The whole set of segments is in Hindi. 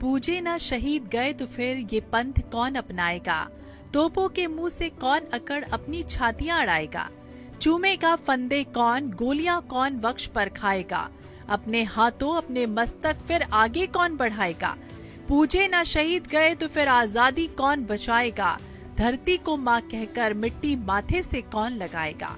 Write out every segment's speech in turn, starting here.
पूजे ना शहीद गए तो फिर ये पंथ कौन अपनाएगा। तोपों के मुंह से कौन अकड़ अपनी छातियां अड़ाएगा। चूमेगा फंदे कौन, गोलियां कौन वक्ष पर खाएगा। अपने हाथों अपने मस्तक फिर आगे कौन बढ़ाएगा। पूजे ना शहीद गए तो फिर आजादी कौन बचाएगा। धरती को माँ कहकर मिट्टी माथे से कौन लगाएगा।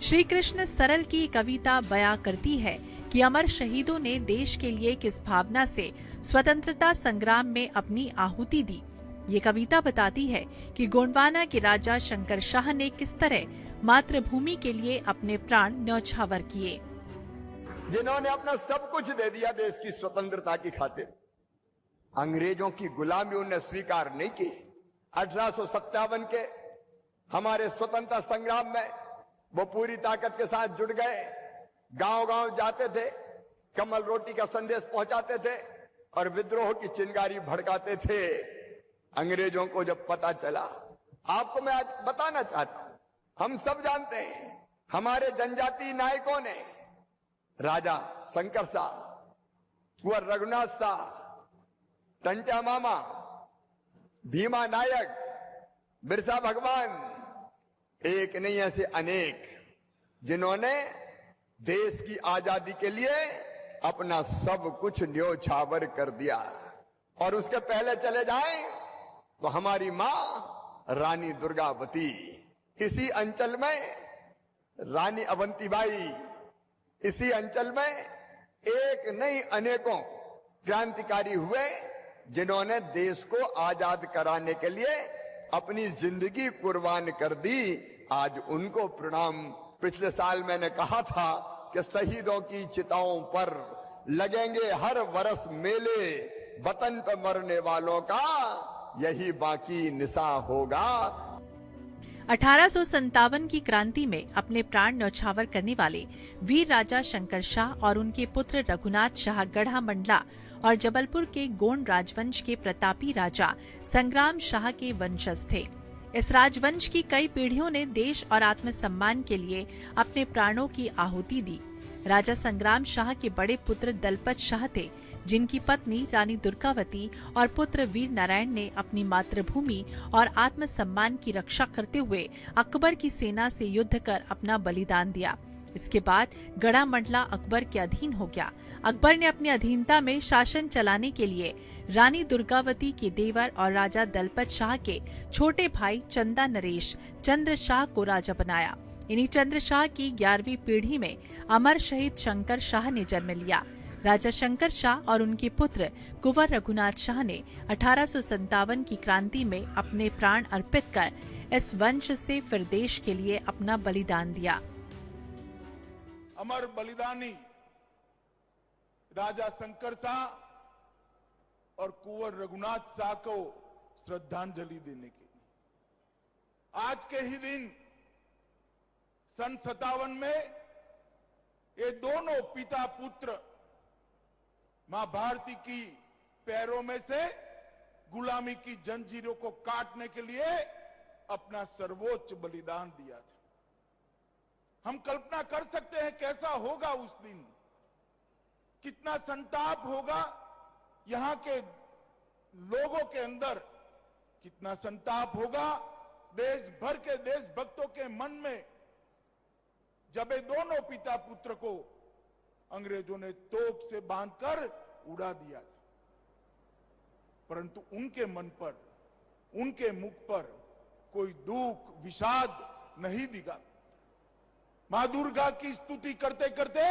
श्री कृष्ण सरल की कविता बयां करती है कि अमर शहीदों ने देश के लिए किस भावना से स्वतंत्रता संग्राम में अपनी आहुति दी। ये कविता बताती है कि गोंडवाना के राजा शंकर शाह ने किस तरह मातृभूमि के लिए अपने प्राण न्यौछावर किए। जिन्होंने अपना सब कुछ दे दिया देश की स्वतंत्रता की खातिर। अंग्रेजों की गुलामी उन्हें स्वीकार नहीं की। 1857 के हमारे स्वतंत्रता संग्राम में वो पूरी ताकत के साथ जुट गए। गांव-गांव जाते थे, कमल रोटी का संदेश पहुंचाते थे और विद्रोह की चिंगारी भड़काते थे। अंग्रेजों को जब पता चला, आपको मैं आज बताना चाहता हूं, हम सब जानते हैं हमारे जनजातीय नायकों ने, राजा शंकर शाह, कुंवर रघुनाथ शाह, टंट्या मामा, भीमा नायक, बिरसा भगवान, एक नहीं ऐसे अनेक, जिन्होंने देश की आजादी के लिए अपना सब कुछ न्योछावर कर दिया। और उसके पहले चले जाएं तो हमारी मां रानी दुर्गावती, इसी अंचल में रानी अवंतीबाई, इसी अंचल में एक नहीं अनेकों क्रांतिकारी हुए जिन्होंने देश को आजाद कराने के लिए अपनी जिंदगी कुर्बान कर दी। आज उनको प्रणाम। पिछले साल मैंने कहा था कि शहीदों की चिताओं पर लगेंगे हर वर्ष मेले, वतन पर मरने वालों का यही बाकी निशा होगा। 1857 की क्रांति में अपने प्राण न्यौछावर करने वाले वीर राजा शंकर शाह और उनके पुत्र रघुनाथ शाह गढ़ा मंडला और जबलपुर के गोंड राजवंश के प्रतापी राजा संग्राम शाह के वंशज थे। इस राजवंश की कई पीढ़ियों ने देश और आत्मसम्मान के लिए अपने प्राणों की आहुति दी। राजा संग्राम शाह के बड़े पुत्र दलपत शाह थे, जिनकी पत्नी रानी दुर्गावती और पुत्र वीर नारायण ने अपनी मातृभूमि और आत्मसम्मान की रक्षा करते हुए अकबर की सेना से युद्ध कर अपना बलिदान दिया। इसके बाद गढ़ा मंडला अकबर के अधीन हो गया। अकबर ने अपनी अधीनता में शासन चलाने के लिए रानी दुर्गावती के देवर और राजा दलपत शाह के छोटे भाई चंदा नरेश चंद्र शाह को राजा बनाया। इन्हीं चंद्र शाह की 11वीं पीढ़ी में अमर शहीद शंकर शाह ने जन्म लिया। राजा शंकर शाह और उनके पुत्र कुंवर रघुनाथ शाह ने 1857 की क्रांति में अपने प्राण अर्पित कर इस वंश से फिर देश के लिए अपना बलिदान दिया। अमर बलिदानी राजा शंकर शाह और कुंवर रघुनाथ शाह को श्रद्धांजलि देने के लिए आज के ही दिन सन 57 में ये दोनों पिता पुत्र मां भारती की पैरों में से गुलामी की जंजीरों को काटने के लिए अपना सर्वोच्च बलिदान दिया था। हम कल्पना कर सकते हैं कैसा होगा उस दिन, कितना संताप होगा यहां के लोगों के अंदर, कितना संताप होगा देश भर के देशभक्तों के मन में जब ये दोनों पिता पुत्र को अंग्रेजों ने तोप से बांधकर उड़ा दिया था। परंतु उनके मन पर, उनके मुख पर कोई दुख विषाद नहीं दिखा। मां दुर्गा की स्तुति करते करते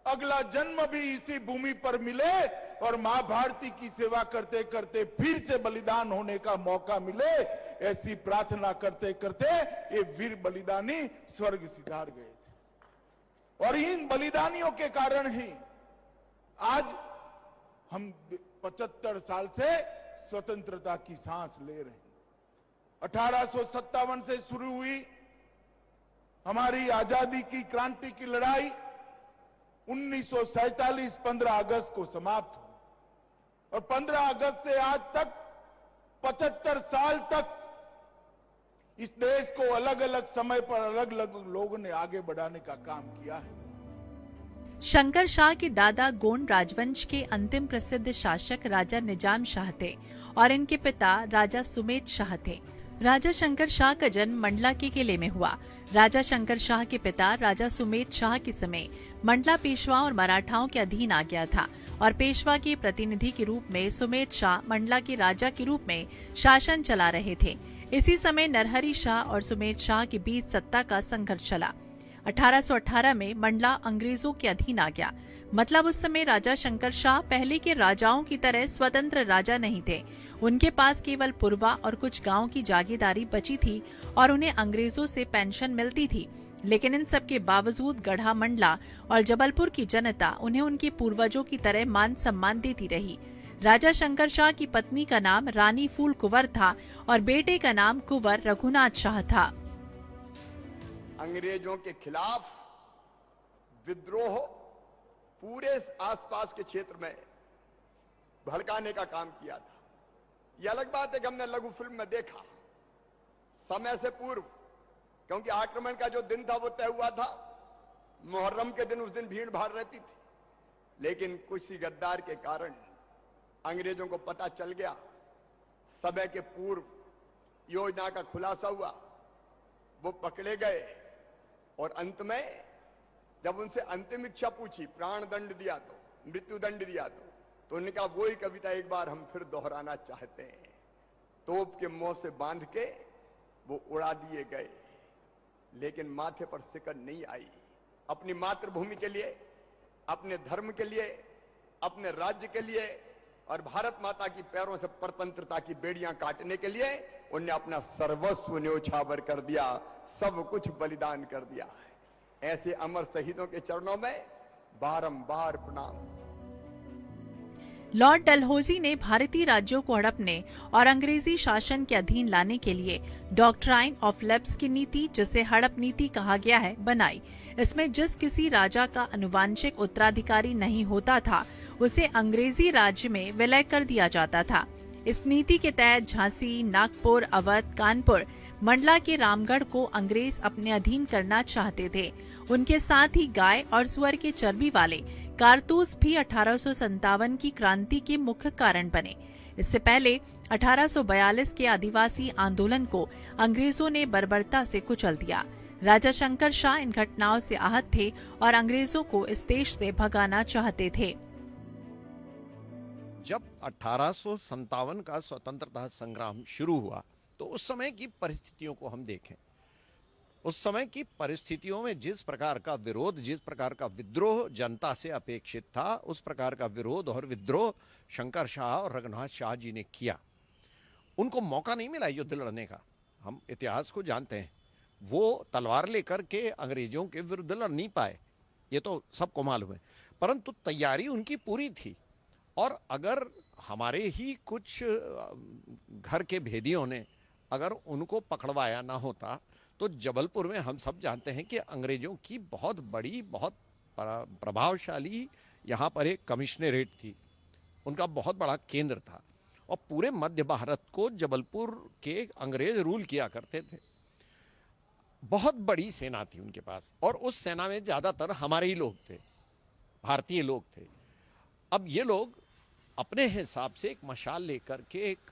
अगला जन्म भी इसी भूमि पर मिले और मां भारती की सेवा करते करते फिर से बलिदान होने का मौका मिले, ऐसी प्रार्थना करते करते ये वीर बलिदानी स्वर्ग सिधार गए थे। और इन बलिदानियों के कारण ही आज हम 75 साल से स्वतंत्रता की सांस ले रहे हैं। 1857 से शुरू हुई हमारी आजादी की क्रांति की लड़ाई 1947 15 अगस्त को समाप्त हुई और 15 अगस्त से आज तक 75 साल तक इस देश को अलग अलग समय पर अलग अलग लोगों ने आगे बढ़ाने का काम किया है। शंकर शाह के दादा गोंड राजवंश के अंतिम प्रसिद्ध शासक राजा निजाम शाह थे और इनके पिता राजा सुमेध शाह थे। राजा शंकर शाह का जन्म मंडला के किले में हुआ। राजा शंकर शाह के पिता राजा सुमेध शाह के समय मंडला पेशवा और मराठाओं के अधीन आ गया था और पेशवा के प्रतिनिधि के रूप में सुमेध शाह मंडला के राजा के रूप में शासन चला रहे थे। इसी समय नरहरि शाह और सुमेध शाह के बीच सत्ता का संघर्ष चला। 1818 में मंडला अंग्रेजों के अधीन आ गया। मतलब उस समय राजा शंकर शाह पहले के राजाओं की तरह स्वतंत्र राजा नहीं थे। उनके पास केवल पुरवा और कुछ गांव की जागीरदारी बची थी और उन्हें अंग्रेजों से पेंशन मिलती थी। लेकिन इन सब के बावजूद गढ़ा मंडला और जबलपुर की जनता उन्हें उनके पूर्वजों की तरह मान सम्मान देती रही। राजा शंकर शाह की पत्नी का नाम रानी फूल कुंवर था और बेटे का नाम कुंवर रघुनाथ शाह था। अंग्रेजों के खिलाफ विद्रोह पूरे आसपास के क्षेत्र में भड़काने का काम किया था। यह अलग बात है कि हमने लघु फिल्म में देखा समय से पूर्व, क्योंकि आक्रमण का जो दिन था वो तय हुआ था। मुहर्रम के दिन उस दिन भीड़ भाड़ रहती थी, लेकिन कुछ ही गद्दार के कारण अंग्रेजों को पता चल गया। समय के पूर्व योजना का खुलासा हुआ, वो पकड़े गए और अंत में जब उनसे अंतिम इच्छा पूछी, प्राण दंड दिया तो, मृत्यु दंड दिया तो उन्होंने कहा वही कविता एक बार हम फिर दोहराना चाहते हैं। तोप के मुंह से बांध के वो उड़ा दिए गए, लेकिन माथे पर सिकड़ नहीं आई। अपनी मातृभूमि के लिए, अपने धर्म के लिए, अपने राज्य के लिए और भारत माता की पैरों से परतंत्रता की बेड़ियां काटने के लिए उन्हें अपना सर्वस्व न्योछावर कर दिया, सब कुछ बलिदान कर दिया है। ऐसे अमर शहीदों के चरणों में बारंबार प्रणाम। लॉर्ड डलहौजी ने भारतीय राज्यों को हड़पने और अंग्रेजी शासन के अधीन लाने के लिए डॉक्ट्राइन ऑफ लेप्स की नीति, जिसे हड़प नीति कहा गया है, बनाई। इसमें जिस किसी राजा का अनुवांशिक उत्तराधिकारी नहीं होता था उसे अंग्रेजी राज्य में विलय कर दिया जाता था। इस नीति के तहत झांसी, नागपुर, अवध, कानपुर, मंडला के रामगढ़ को अंग्रेज अपने अधीन करना चाहते थे। उनके साथ ही गाय और सुअर के चर्बी वाले कारतूस भी 1857 की क्रांति के मुख्य कारण बने। इससे पहले 1842 के आदिवासी आंदोलन को अंग्रेजों ने बर्बरता से कुचल दिया। राजा शंकर शाह इन घटनाओं से आहत थे और अंग्रेजों को इस देश से भगाना चाहते थे। जब 1857 का स्वतंत्रता संग्राम शुरू हुआ तो उस समय की परिस्थितियों को हम देखें। उस समय की परिस्थितियों में जिस प्रकार का विरोध, जिस प्रकार का विद्रोह जनता से अपेक्षित था, उस प्रकार का विरोध और विद्रोह शंकर शाह और रघुनाथ शाह जी ने किया। उनको मौका नहीं मिला युद्ध लड़ने का। हम इतिहास को जानते हैं, वो तलवार लेकर के अंग्रेजों के विरुद्ध लड़ नहीं पाए, ये तो सबको मालूम है, परंतु तैयारी उनकी पूरी थी। और अगर हमारे ही कुछ घर के भेदियों ने अगर उनको पकड़वाया ना होता तो जबलपुर में हम सब जानते हैं कि अंग्रेजों की बहुत बड़ी, बहुत प्रभावशाली यहाँ पर एक कमिश्नरेट थी, उनका बहुत बड़ा केंद्र था और पूरे मध्य भारत को जबलपुर के अंग्रेज रूल किया करते थे। बहुत बड़ी सेना थी उनके पास और उस सेना में ज़्यादातर हमारे ही लोग थे, भारतीय लोग थे। अब ये लोग अपने हिसाब से एक मशाल लेकर के एक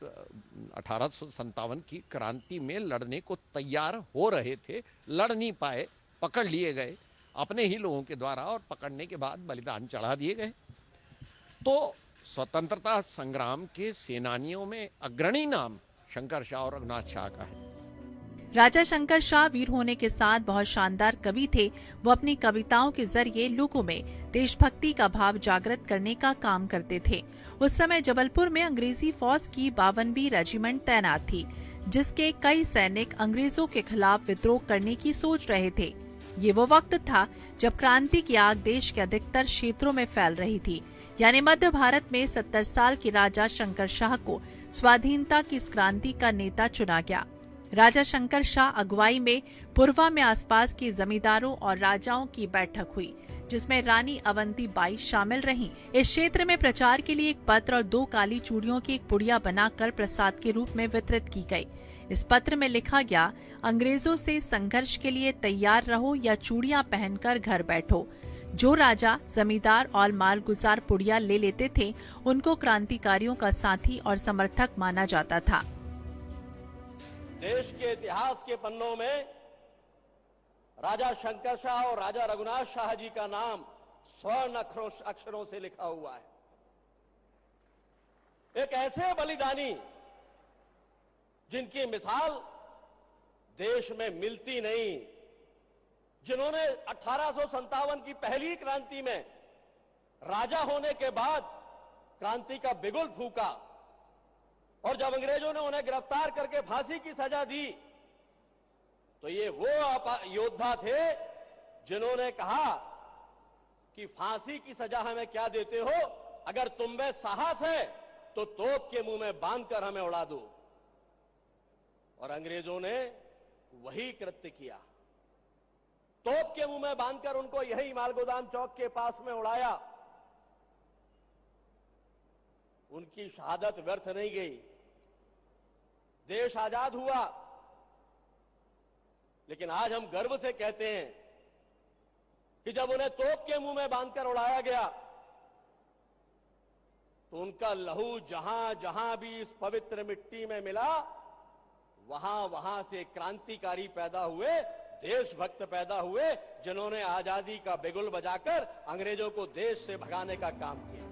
1857 की क्रांति में लड़ने को तैयार हो रहे थे, लड़ नहीं पाए, पकड़ लिए गए अपने ही लोगों के द्वारा और पकड़ने के बाद बलिदान चढ़ा दिए गए। तो स्वतंत्रता संग्राम के सेनानियों में अग्रणी नाम शंकर शाह और रघुनाथ शाह का है। राजा शंकर शाह वीर होने के साथ बहुत शानदार कवि थे। वो अपनी कविताओं के जरिए लोगों में देशभक्ति का भाव जागृत करने का काम करते थे। उस समय जबलपुर में अंग्रेजी फौज की 52वीं रेजिमेंट तैनात थी, जिसके कई सैनिक अंग्रेजों के खिलाफ विद्रोह करने की सोच रहे थे। ये वो वक्त था जब क्रांति की आग देश के अधिकतर क्षेत्रों में फैल रही थी। यानी मध्य भारत में 70 साल के राजा शंकर शाह को स्वाधीनता की इस क्रांति का नेता चुना गया। राजा शंकर शाह अगुवाई में पुरवा में आसपास के जमींदारों और राजाओं की बैठक हुई, जिसमें रानी अवंती बाई शामिल रहीं। इस क्षेत्र में प्रचार के लिए एक पत्र और 2 काली चूड़ियों की एक पुड़िया बनाकर प्रसाद के रूप में वितरित की गई। इस पत्र में लिखा गया, अंग्रेजों से संघर्ष के लिए तैयार रहो या चूड़ियां पहनकर घर बैठो। जो राजा, जमींदार और मालगुजार पुड़िया ले लेते थे, उनको क्रांतिकारियों का साथी और समर्थक माना जाता था। देश के इतिहास के पन्नों में राजा शंकर शाह और राजा रघुनाथ शाह जी का नाम स्वर्ण अक्षरों से लिखा हुआ है। एक ऐसे बलिदानी जिनकी मिसाल देश में मिलती नहीं, जिन्होंने 1857 की पहली क्रांति में राजा होने के बाद क्रांति का बिगुल फूका और जब अंग्रेजों ने उन्हें गिरफ्तार करके फांसी की सजा दी तो ये वो योद्धा थे जिन्होंने कहा कि फांसी की सजा हमें क्या देते हो, अगर तुम में साहस है तो तोप के मुंह में बांधकर हमें उड़ा दो। और अंग्रेजों ने वही कृत्य किया, तोप के मुंह में बांधकर उनको यही मालगोदाम चौक के पास में उड़ाया। उनकी शहादत व्यर्थ नहीं गई, देश आजाद हुआ। लेकिन आज हम गर्व से कहते हैं कि जब उन्हें तोप के मुंह में बांधकर उड़ाया गया तो उनका लहू जहां जहां भी इस पवित्र मिट्टी में मिला, वहां वहां से क्रांतिकारी पैदा हुए, देशभक्त पैदा हुए, जिन्होंने आजादी का बिगुल बजाकर अंग्रेजों को देश से भगाने का काम किया।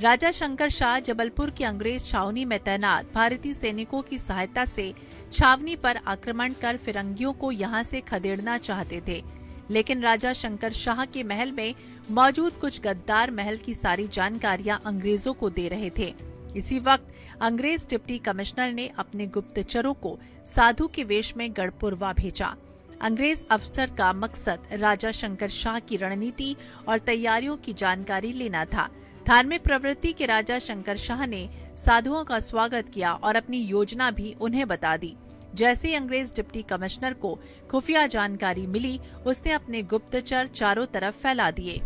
राजा शंकर शाह जबलपुर की अंग्रेज छावनी में तैनात भारतीय सैनिकों की सहायता से छावनी पर आक्रमण कर फिरंगियों को यहां से खदेड़ना चाहते थे, लेकिन राजा शंकर शाह के महल में मौजूद कुछ गद्दार महल की सारी जानकारियां अंग्रेजों को दे रहे थे। इसी वक्त अंग्रेज डिप्टी कमिश्नर ने अपने गुप्तचरों को साधु के वेश में गढ़पुरवा भेजा। अंग्रेज अफसर का मकसद राजा शंकर शाह की रणनीति और तैयारियों की जानकारी लेना था। धार्मिक प्रवृत्ति के राजा शंकर शाह ने साधुओं का स्वागत किया और अपनी योजना भी उन्हें बता दी। जैसे ही अंग्रेज डिप्टी कमिश्नर को खुफिया जानकारी मिली, उसने अपने गुप्तचर चारों तरफ फैला दिए।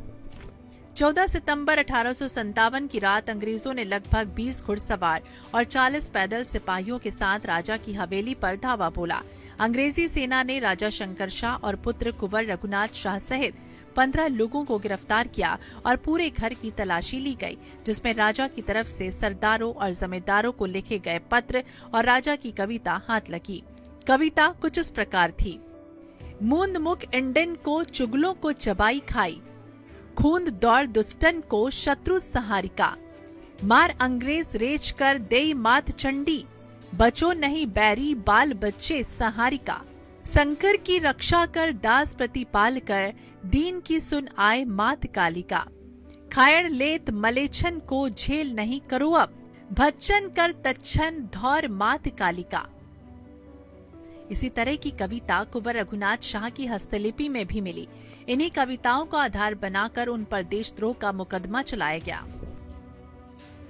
14 सितंबर 1857 की रात अंग्रेजों ने लगभग 20 घुड़सवार और 40 पैदल सिपाहियों के साथ राजा की हवेली पर धावा बोला। अंग्रेजी सेना ने राजा शंकर शाह और पुत्र कुंवर रघुनाथ शाह सहित 15 लोगों को गिरफ्तार किया और पूरे घर की तलाशी ली गई, जिसमें राजा की तरफ से सरदारों और जमींदारों को लिखे गए पत्र और राजा की कविता हाथ लगी। कविता कुछ इस प्रकार थी: मूंद मुख इंडन को चुगलों को चबाई खाई, खूंद दौड़ दुष्टन को शत्रु सहारिका, मार अंग्रेज रेच कर देई मात चंडी, बचो नहीं बैरी बाल बच्चे सहारिका, शंकर की रक्षा कर दास प्रतिपाल कर, दीन की सुन आए मात कालिका, खायर लेत मलेच्छन को झेल नहीं करो अब, भच्चन कर तच्छन धौर मात कालिका। इसी तरह की कविता कुंवर रघुनाथ शाह की हस्तलिपि में भी मिली। इन्हीं कविताओं को आधार बनाकर उन पर देशद्रोह का मुकदमा चलाया गया।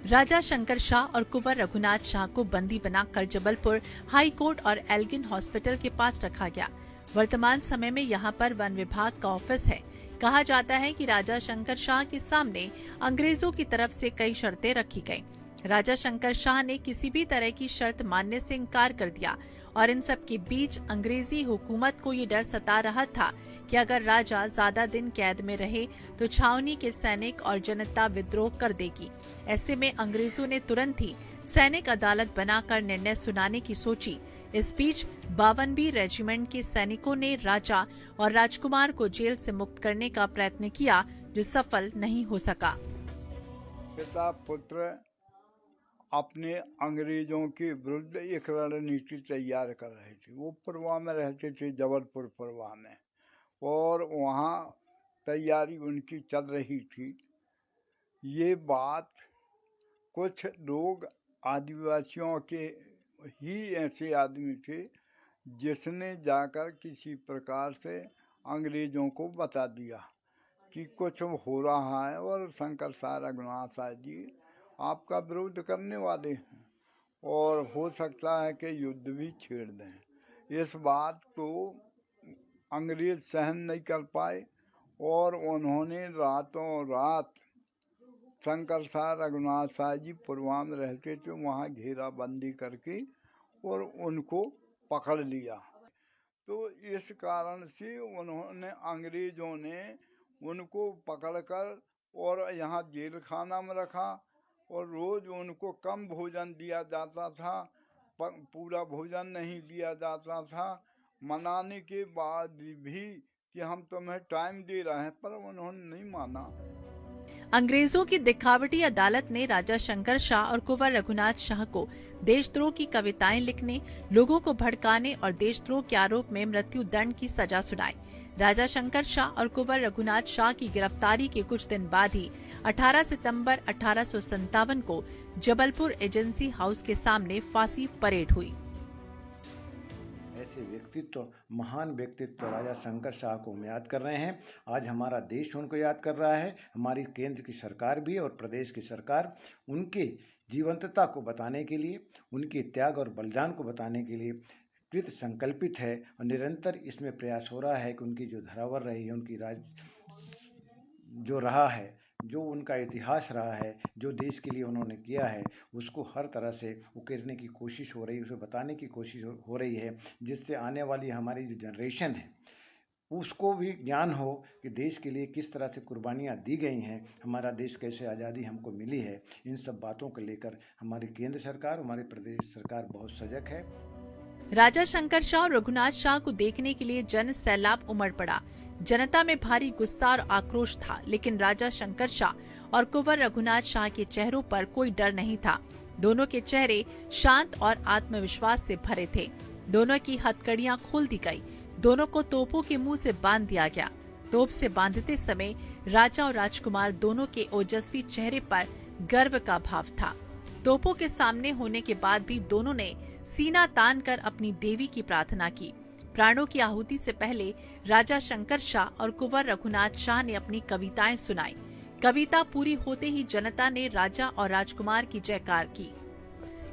राजा शंकर शाह और कुंवर रघुनाथ शाह को बंदी बनाकर जबलपुर हाई कोर्ट और एल्गिन हॉस्पिटल के पास रखा गया। वर्तमान समय में यहाँ पर वन विभाग का ऑफिस है। कहा जाता है कि राजा शंकर शाह के सामने अंग्रेजों की तरफ से कई शर्तें रखी गईं। राजा शंकर शाह ने किसी भी तरह की शर्त मानने से इनकार कर दिया और इन सब के बीच अंग्रेजी हुकूमत को ये डर सता रहा था कि अगर राजा ज्यादा दिन कैद में रहे तो छावनी के सैनिक और जनता विद्रोह कर देगी। ऐसे में अंग्रेजों ने तुरंत ही सैनिक अदालत बनाकर निर्णय सुनाने की सोची। इस बीच 52वीं रेजिमेंट के सैनिकों ने राजा और राजकुमार को जेल से मुक्त करने का प्रयत्न किया, जो सफल नहीं हो सका। पिता पुत्र अपने अंग्रेजों के विरुद्ध एक रणनीति तैयार कर रहे थे। वो पुरवा में रहते थे, जबलपुर पुरवा में, और वहाँ तैयारी उनकी चल रही थी। ये बात कुछ लोग आदिवासियों के ही ऐसे आदमी थे जिसने जाकर किसी प्रकार से अंग्रेजों को बता दिया कि कुछ हो रहा है और शंकर शाह रघुनाथ शाह जी आपका विरोध करने वाले हैं और हो सकता है कि युद्ध भी छेड़ दें। इस बात को अंग्रेज सहन नहीं कर पाए और उन्होंने रातों रात शंकर शाह रघुनाथ शाह जी पुरवा में रहते थे, वहाँ घेराबंदी करके और उनको पकड़ लिया। तो इस कारण से उन्होंने अंग्रेजों ने उनको पकड़कर और यहाँ जेल खाना में रखा और रोज उनको कम भोजन दिया जाता था, पूरा भोजन नहीं दिया जाता था। मनाने के बाद भी कि हम तुम्हें टाइम दे रहे हैं, पर उन्होंने नहीं माना। अंग्रेजों की दिखावटी अदालत ने राजा शंकर शाह और कुंवर रघुनाथ शाह को देशद्रोह की कविताएं लिखने, लोगों को भड़काने और देशद्रोह के आरोप में मृत्यु दंड की सजा सुनाई। राजा शंकर शाह और कुंवर रघुनाथ शाह की गिरफ्तारी के कुछ दिन बाद ही 18 सितंबर 1857 को जबलपुर एजेंसी हाउस के सामने फांसी परेड हुई। ऐसे व्यक्तित्व, महान व्यक्तित्व राजा शंकर शाह को हम याद कर रहे हैं। आज हमारा देश उनको याद कर रहा है, हमारी केंद्र की सरकार भी और प्रदेश की सरकार उनके जीवंतता को बताने के लिए, उनके त्याग और बलिदान को बताने के लिए कृत संकल्पित है और निरंतर इसमें प्रयास हो रहा है कि उनकी जो धरोहर रही है, उनकी जो रहा है, जो उनका इतिहास रहा है, जो देश के लिए उन्होंने किया है, उसको हर तरह से उकेरने की कोशिश हो रही है, उसे बताने की कोशिश हो रही है, जिससे आने वाली हमारी जो जनरेशन है उसको भी ज्ञान हो कि देश के लिए किस तरह से कुर्बानियाँ दी गई हैं, हमारा देश कैसे आज़ादी हमको मिली है। इन सब बातों को लेकर हमारी केंद्र सरकार, हमारी प्रदेश सरकार बहुत सजग है। राजा शंकर शाह और रघुनाथ शाह को देखने के लिए जन सैलाब उमड़ पड़ा। जनता में भारी गुस्सा और आक्रोश था, लेकिन राजा शंकर शाह और कुंवर रघुनाथ शाह के चेहरों पर कोई डर नहीं था। दोनों के चेहरे शांत और आत्मविश्वास से भरे थे। दोनों की हथकड़ियां खोल दी गई। दोनों को तोपों के मुंह से बांध दिया गया। तोप से बांधते समय राजा और राजकुमार दोनों के ओजस्वी चेहरे पर गर्व का भाव था। तोपों के सामने होने के बाद भी दोनों ने सीना तान कर अपनी देवी की प्रार्थना की। प्राणों की आहुति से पहले राजा शंकर शाह और कुंवर रघुनाथ शाह ने अपनी कविताएं सुनाई। कविता पूरी होते ही जनता ने राजा और राजकुमार की जयकार की।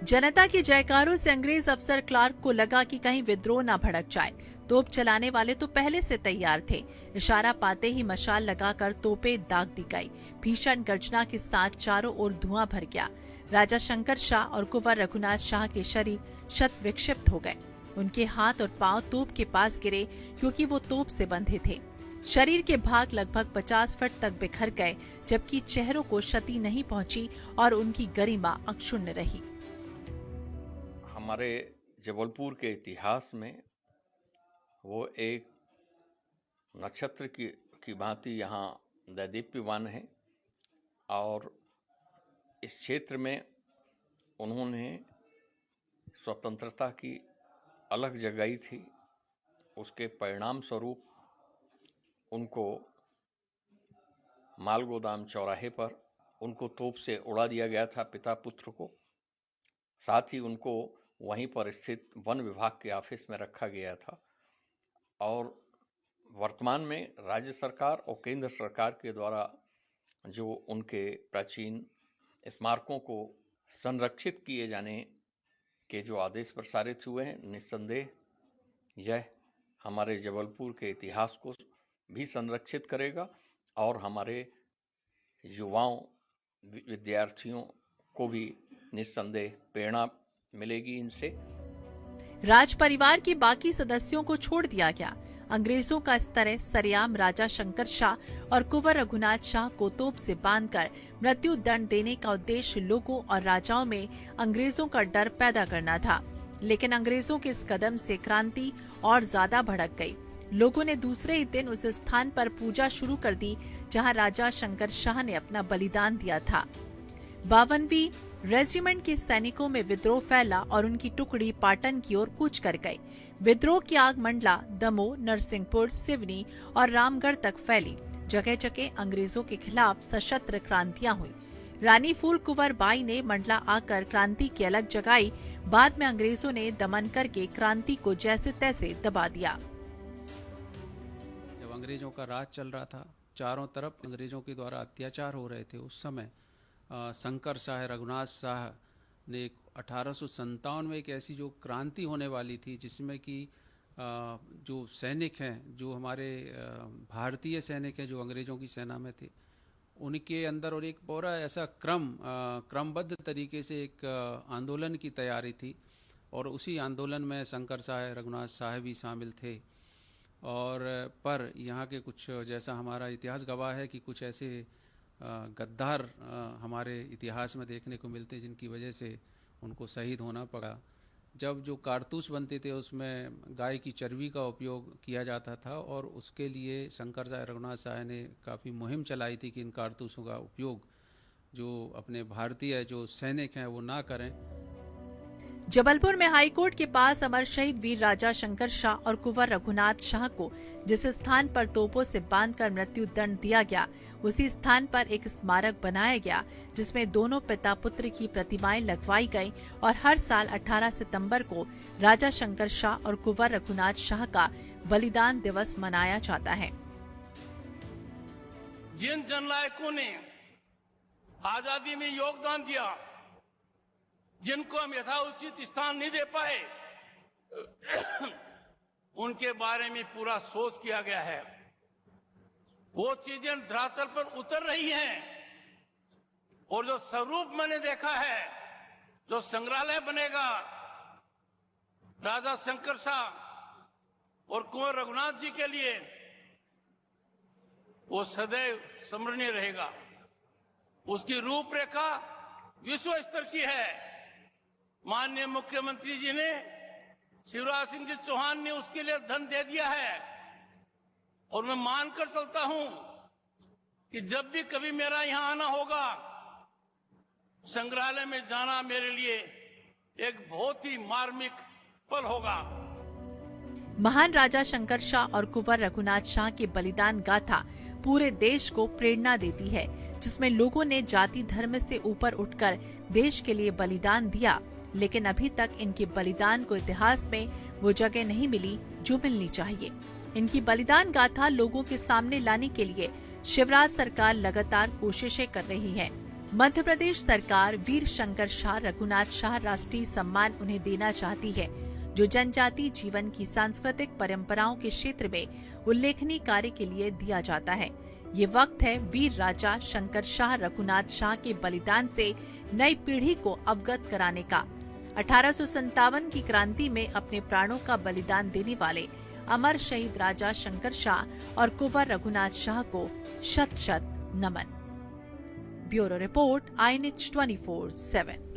जनता की जयकारों से अंग्रेज अफसर क्लार्क को लगा कि कहीं विद्रोह न भड़क जाए। तोप चलाने वाले तो पहले से तैयार थे। इशारा पाते ही मशाल लगाकर तोपें दाग दी गई। भीषण गर्जना के साथ चारों ओर धुआं भर गया। राजा शंकर शाह और कुंवर रघुनाथ शाह के शरीर शत विक्षिप्त हो गए। उनके हाथ और पांव तोप के पास गिरे क्योंकि वो तोप से बंधे थे। शरीर के भाग लगभग 50 फुट तक बिखर गए, जबकि चेहरों को क्षति नहीं पहुंची और उनकी गरिमा अक्षुण्ण रही। हमारे जबलपुर के इतिहास में वो एक नक्षत्र की भांति यहाँ दैदीप्यमान है और इस क्षेत्र में उन्होंने स्वतंत्रता की अलग जगाई थी। उसके परिणाम स्वरूप उनको मालगोदाम चौराहे पर उनको तोप से उड़ा दिया गया था, पिता पुत्र को। साथ ही उनको वहीं पर स्थित वन विभाग के ऑफिस में रखा गया था और वर्तमान में राज्य सरकार और केंद्र सरकार के द्वारा जो उनके प्राचीन स्मारकों को संरक्षित किए जाने के जो आदेश प्रसारित हुए हैं, निस्संदेह यह हमारे जबलपुर के इतिहास को भी संरक्षित करेगा और हमारे युवाओं, विद्यार्थियों को भी निस्संदेह प्रेरणा मिलेगी इनसे। राज परिवार के बाकी सदस्यों को छोड़ दिया गया। अंग्रेजों का इस तरह सरेआम राजा शंकर शाह और कुंवर रघुनाथ शाह को तोप से बांधकर मृत्यु दंड देने का उद्देश्य लोगों और राजाओं में अंग्रेजों का डर पैदा करना था। लेकिन अंग्रेजों के इस कदम से क्रांति और ज्यादा भड़क गई। लोगों ने दूसरे ही दिन उस स्थान पर पूजा शुरू कर दी जहां राजा शंकर शाह ने अपना बलिदान दिया था। 52वीं रेजिमेंट के सैनिकों में विद्रोह फैला और उनकी टुकड़ी पाटन की ओर कूच कर गई। विद्रोह की आग मंडला दमोह, नरसिंहपुर, सिवनी और रामगढ़ तक फैली। जगह जगह अंग्रेजों के खिलाफ सशस्त्र क्रांतियां हुई। रानी फूल कुंवर बाई ने मंडला आकर क्रांति की अलग जगाई। बाद में अंग्रेजों ने दमन करके क्रांति को जैसे तैसे दबा दिया। जब अंग्रेजों का राज चल रहा था, चारों तरफ अंग्रेजों के द्वारा अत्याचार हो रहे थे, उस समय शंकर शाह, रघुनाथ शाह ने 1857 में एक ऐसी जो क्रांति होने वाली थी जिसमें कि जो सैनिक हैं, जो हमारे भारतीय सैनिक हैं जो अंग्रेजों की सेना में थे, उनके अंदर और एक पूरा ऐसा क्रमबद्ध तरीके से एक आंदोलन की तैयारी थी और उसी आंदोलन में शंकर शाह, रघुनाथ शाह भी शामिल थे और पर यहाँ के कुछ, जैसा हमारा इतिहास गवाह है कि कुछ ऐसे गद्दार हमारे इतिहास में देखने को मिलते हैं जिनकी वजह से उनको शहीद होना पड़ा। जब जो कारतूस बनते थे उसमें गाय की चर्बी का उपयोग किया जाता था और उसके लिए शंकर शाह रघुनाथ शाह ने काफ़ी मुहिम चलाई थी कि इन कारतूसों का उपयोग जो अपने भारतीय जो सैनिक हैं वो ना करें। जबलपुर में हाईकोर्ट के पास अमर शहीद वीर राजा शंकर शाह और कुंवर रघुनाथ शाह को जिस स्थान पर तोपों से बांधकर मृत्यु दंड दिया गया, उसी स्थान पर एक स्मारक बनाया गया जिसमें दोनों पिता पुत्र की प्रतिमाएं लगवाई गईं और हर साल 18 सितंबर को राजा शंकर शाह और कुंवर रघुनाथ शाह का बलिदान दिवस मनाया जाता है। जिन जननायकों ने आजादी में योगदान दिया, जिनको हम यथाउचित स्थान नहीं दे पाए, उनके बारे में पूरा सोच किया गया है। वो चीजें धरातल पर उतर रही हैं और जो स्वरूप मैंने देखा है, जो संग्रहालय बनेगा राजा शंकर शाह और कुंवर रघुनाथ जी के लिए, वो सदैव स्मरणीय रहेगा। उसकी रूपरेखा विश्व स्तर की है। माननीय मुख्यमंत्री जी ने, शिवराज सिंह जी चौहान ने उसके लिए धन दे दिया है और मैं मानकर चलता हूं कि जब भी कभी मेरा यहां आना होगा, संग्रहालय में जाना मेरे लिए एक बहुत ही मार्मिक पल होगा। महान राजा शंकर शाह और कुंवर रघुनाथ शाह की बलिदान गाथा पूरे देश को प्रेरणा देती है, जिसमें लोगों ने जाति धर्म से ऊपर उठकर देश के लिए बलिदान दिया, लेकिन अभी तक इनके बलिदान को इतिहास में वो जगह नहीं मिली जो मिलनी चाहिए। इनकी बलिदान गाथा लोगों के सामने लाने के लिए शिवराज सरकार लगातार कोशिशें कर रही है। मध्य प्रदेश सरकार वीर शंकर शाह रघुनाथ शाह राष्ट्रीय सम्मान उन्हें देना चाहती है, जो जनजाति जीवन की सांस्कृतिक परंपराओं के क्षेत्र में उल्लेखनीय कार्य के लिए दिया जाता है। ये वक्त है वीर राजा शंकर शाह रघुनाथ शाह के बलिदान से नई पीढ़ी को अवगत कराने का। 1857 की क्रांति में अपने प्राणों का बलिदान देने वाले अमर शहीद राजा शंकर शाह और कुंवर रघुनाथ शाह को शत शत नमन। Bureau report, INH 24/7।